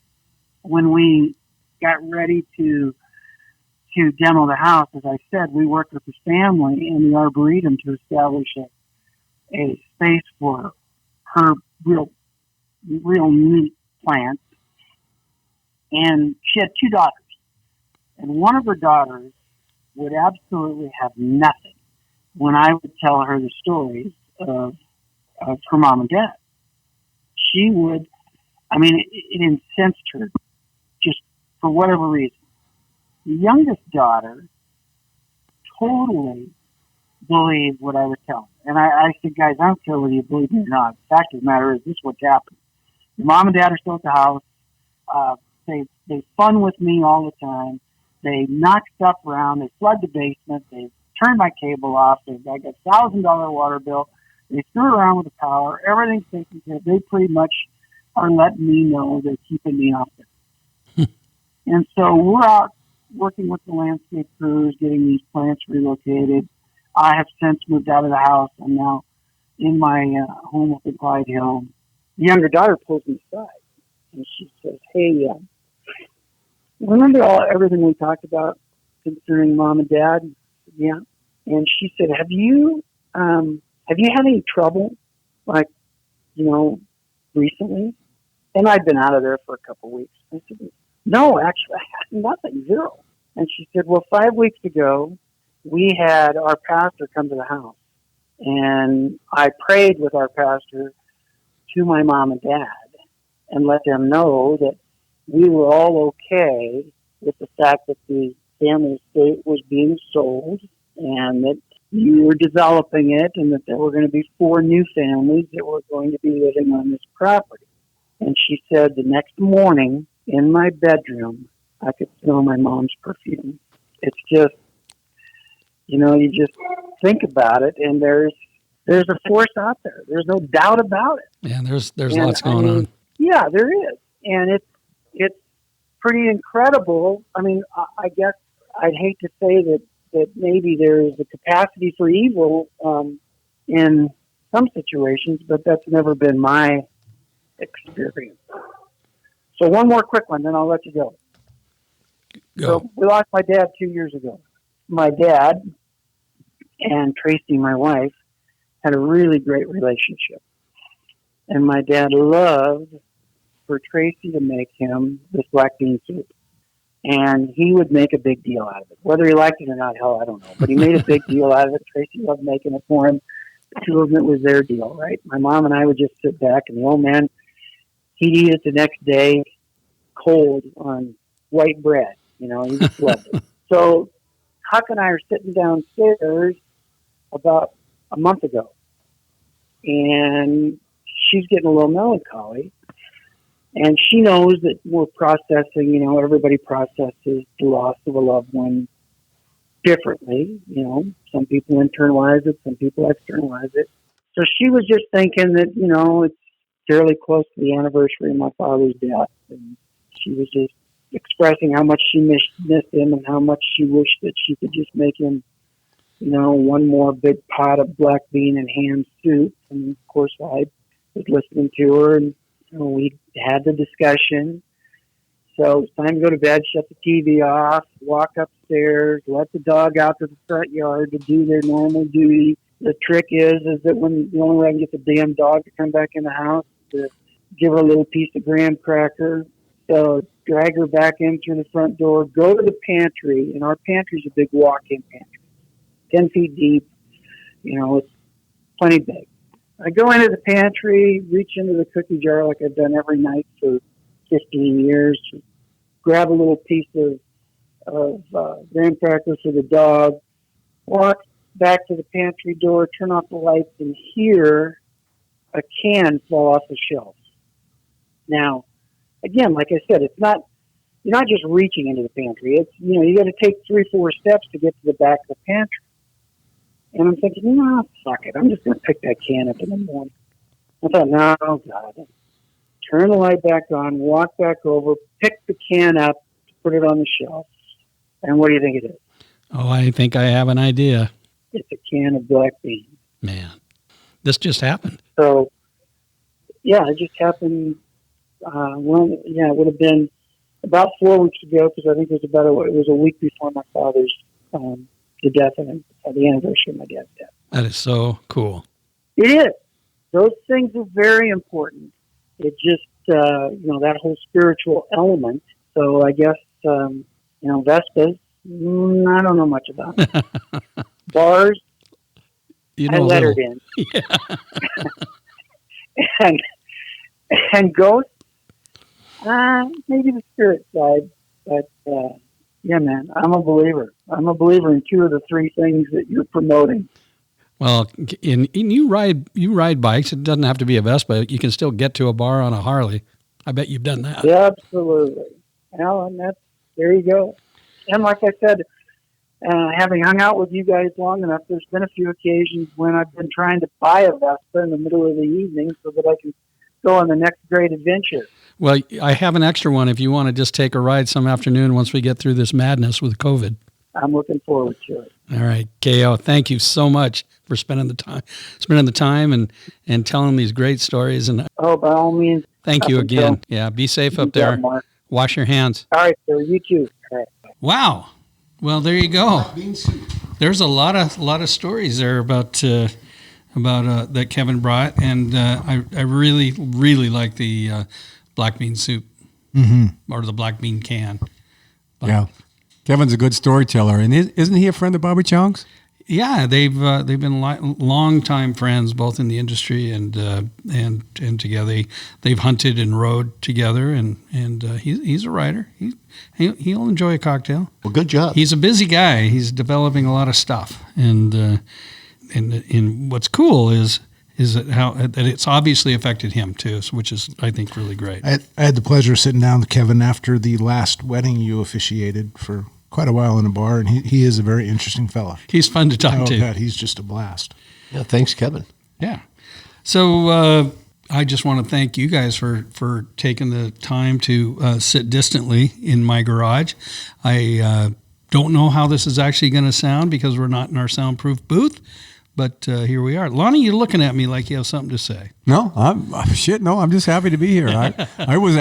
when we got ready to demo the house, as I said, we worked with the family in the Arboretum to establish a space for her real neat plants. And she had 2 daughters. And one of her daughters would absolutely have nothing when I would tell her the stories of her mom and dad. She would, it incensed her just for whatever reason. The youngest daughter totally believed what I was telling her. And I said, "Guys, I don't care whether you believe me or not. The fact of the matter is, this is what's happened. Your mom and dad are still at the house. They fun with me all the time. They knock stuff around. They flood the basement. They turn my cable off. I got $1,000 water bill. They screw around with the power. Everything's taken care of. They pretty much are letting me know they're keeping me off it." And so we're out working with the landscape crews, getting these plants relocated. I have since moved out of the house. I'm now in my home up in Clyde Hill. The younger daughter pulls me aside, and she says, "Hey, remember everything we talked about concerning mom and dad?" I said, "Yeah." And she said, Have you had any trouble, recently?" And I'd been out of there for a couple of weeks. I said, "No, actually, I had nothing, zero." And she said, "Well, 5 weeks ago, we had our pastor come to the house, and I prayed with our pastor to my mom and dad and let them know that we were all okay with the fact that the family estate was being sold and that you were developing it and that there were going to be 4 new families that were going to be living on this property." And she said, the next morning in my bedroom, I could smell my mom's perfume. It's just, you just think about it, and there's a force out there. There's no doubt about it. Yeah, there's lots going on. Yeah, there is. And it's pretty incredible. I guess I'd hate to say that maybe there's a capacity for evil in some situations, but that's never been my experience. So one more quick one, then I'll let you go. So we lost my dad 2 years ago. My dad and Tracy, my wife, had a really great relationship. And my dad loved for Tracy to make him this black bean soup. And he would make a big deal out of it. Whether he liked it or not, hell, I don't know. But he made a big deal out of it. Tracy loved making it for him. The 2 of them, it was their deal, right? My mom and I would just sit back, and the old man, he'd eat it the next day cold on white bread. He just loved it. So Huck and I are sitting downstairs about a month ago, and she's getting a little melancholy. And she knows that we're processing, everybody processes the loss of a loved one differently. Some people internalize it, some people externalize it. So she was just thinking that, it's fairly close to the anniversary of my father's death. And she was just expressing how much she missed him and how much she wished that she could just make him, one more big pot of black bean and ham soup. And of course, I was listening to her, and we had the discussion. So it's time to go to bed, shut the TV off, walk upstairs, let the dog out to the front yard to do their normal duty. The trick is that when the only way I can get the damn dog to come back in the house is to give her a little piece of graham cracker. So drag her back in through the front door, go to the pantry, and our pantry's a big walk-in pantry, 10 feet deep. It's plenty big. I go into the pantry, reach into the cookie jar like I've done every night for 15 years, grab a little piece of graham crackers for the dog, walk back to the pantry door, turn off the lights, and hear a can fall off the shelf. Now, again, like I said, you're not just reaching into the pantry. It's, you got to take 3-4 steps to get to the back of the pantry. And I'm thinking, no, fuck it. I'm just going to pick that can up in the morning. I thought, no, God. Turn the light back on, walk back over, pick the can up, put it on the shelf. And what do you think it is? Oh, I think I have an idea. It's a can of black beans. Man, this just happened. So, yeah, it just happened. It would have been about 4 weeks ago, because I think it was a week before my father's the death and the anniversary of my dad's death. That is so cool. It is. Those things are very important. It just, that whole spiritual element. So I guess, Vespas, I don't know much about. Bars, I lettered in. Yeah. and ghosts, maybe the spirit side. But, yeah, man, I'm a believer. I'm a believer in 2 of the 3 things that you're promoting. Well, you ride bikes. It doesn't have to be a Vespa. You can still get to a bar on a Harley. I bet you've done that. Yeah, absolutely. Well, and there you go. And like I said, having hung out with you guys long enough, there's been a few occasions when I've been trying to buy a Vespa in the middle of the evening so that I can go on the next great adventure. Well, I have an extra one if you want to just take a ride some afternoon once we get through this madness with COVID. I'm looking forward to it. All right, KO, thank you so much for spending the time and telling these great stories. And by all means. Thank you again. Yeah, be safe up there. Mark. Wash your hands. All right, sir. You too. All right. Wow. Well, there you go. There's a lot of stories there about that Kevin brought, and I really like the black bean soup or the black bean can. Yeah. Kevin's a good storyteller, and isn't he a friend of Bobby Chong's? Yeah, they've been long-time friends, both in the industry and together. They've hunted and rode together, and he's a writer. He'll enjoy a cocktail. Well, good job. He's a busy guy. He's developing a lot of stuff, and what's cool is that it's obviously affected him too, which is, I think, really great. I had the pleasure of sitting down with Kevin after the last wedding you officiated for quite a while in a bar, and he is a very interesting fella. He's fun to talk to. God, he's just a blast. Yeah, thanks, Kevin. Yeah. So I just want to thank you guys for taking the time to sit distantly in my garage. I don't know how this is actually going to sound because we're not in our soundproof booth, but here we are. Lonnie, you're looking at me like you have something to say. No, I'm just happy to be here. I was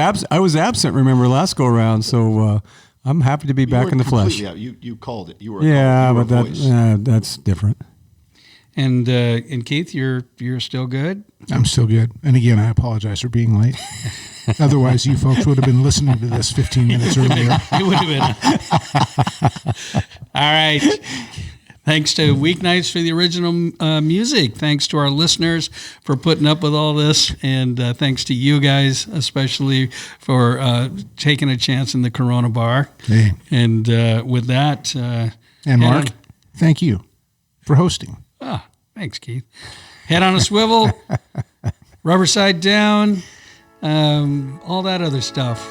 absent. Remember last go around, so. I'm happy to be back in the flesh. Yeah, you called it. You were that's different. And Keith, you're still good? I'm still good. And again, I apologize for being late. Otherwise, you folks would have been listening to this 15 minutes earlier. It would have been. All right. Thanks to Weeknights for the original music. Thanks to our listeners for putting up with all this. And thanks to you guys, especially for taking a chance in the Corona bar. Hey. And with that... and Mark, thank you for hosting. Thanks, Keith. Head on a swivel, rubber side down, all that other stuff.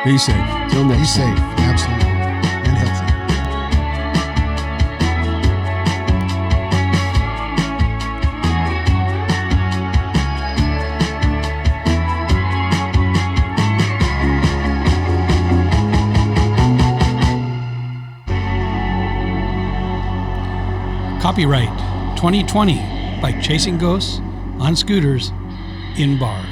Be safe. Till next. Be safe, absolutely. And healthy. Copyright 2020 by Chasing Ghosts on Scooters in Bars.